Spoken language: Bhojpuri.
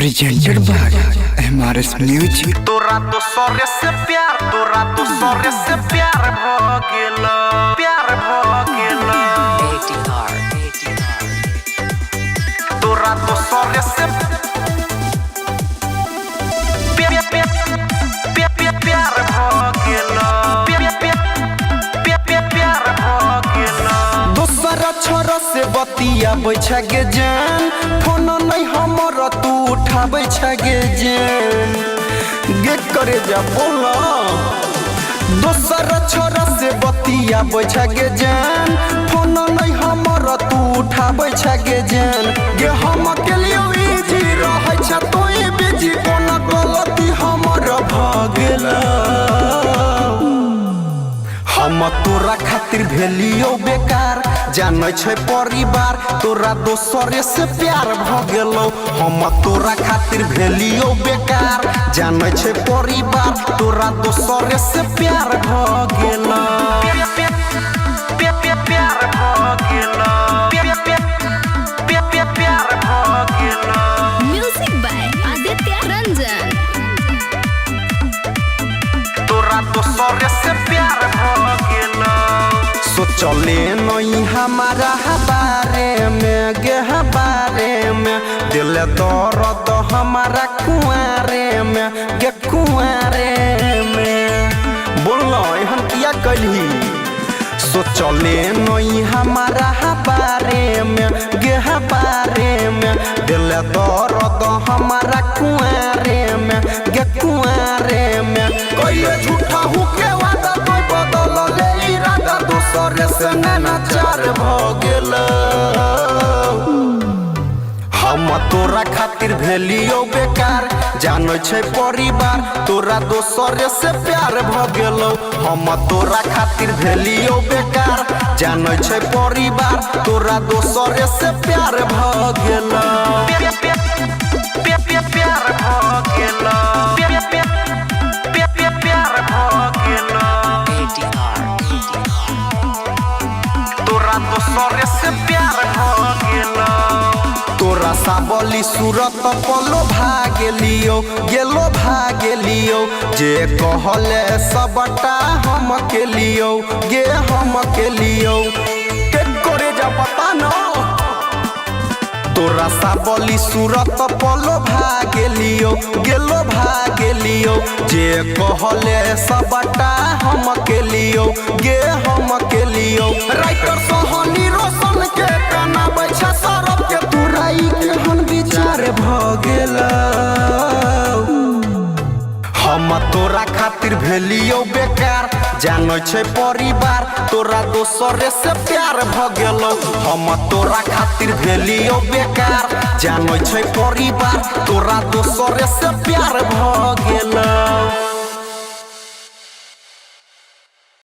Presented by MRS music. तोरा तो सौर्य से प्यार, तोरा तो सौर्य से प्यार भ गेल, प्यार भ गेल। तोरा तो सौर्य से प्यार भ गेल, प्यार भ गेल। दोसरा छोरा से बतियाबै छ गे जान, फोन नहीं हमर तू उठाबै छ गे जान। गे करे जा बोला दोसरा छोरा से बतियाबै छ गे जान, फोन नहीं हमर तू उठाबै छ गे जान। गे हम के लिए इजी रहै छ तोई बिजी, कोन गलती हमर भ गेल। हम तोरा खातिर भेलियो बेकार, जानै छै परिवार तोरा दोसरे से प्यार भ गेलो। हम तोरा खातिर भेलियो बेकार, जानै छै परिवार तोरा दोसरे से प्यार भ गेलो। प्यार भ गेल, प्यार भ गेल। Music by Aditya Ranjan. तोरा दोसरे से प्यार भ गेल। सोचले नहीं हमारा बारे में गे बारे में, दिल दर्द हमारा कुआरे में गे कुआरे में। बोलो एहन किया कलही, सोचले नहीं हमारा बारे में गे बारे में, दिल दर्द हमारा कुआरे में गे कुआरे में। कहिए झूठा हूँ के वादा कोई बदल ले इरादा, दोसरे से नैनाचार भ गेल। हम तोरा खातिर भेलियो बेकार, जानै छै परिवार तोरा दोसरे से प्यार भ गेलो। हम तोरा खातिर भेलियो बेकार, जानै छै परिवार तोरा दोसरे से प्यार भ गेलो। प्यार भ गेल, प्यार भ गेल। तोरा दोसरे से प्यार भ गेल। तोरा साबली सूरत पलो भागेलियो गेलो भागेलियो, जे कहले सबटा हम के लियो गे हम के लियो। के करे जा पता न तोरा साबली सूरत पलो भागेलियो गेलो भागेलियो, जे कहले सबटा हम के लियो गे हम के लियो। राइटर सोहनी रोशन के कनाबै छ सरब के, तोराई के हन विचार भ गेल। हम तोरा खातिर भेलियो बेकार, जानै छै परिवार तोरा दोसरे से प्यार भ गेलो। हम तोरा खातिर भेलियो बेकार, जानै छै परिवार तोरा दोसरे से प्यार भ गेलो।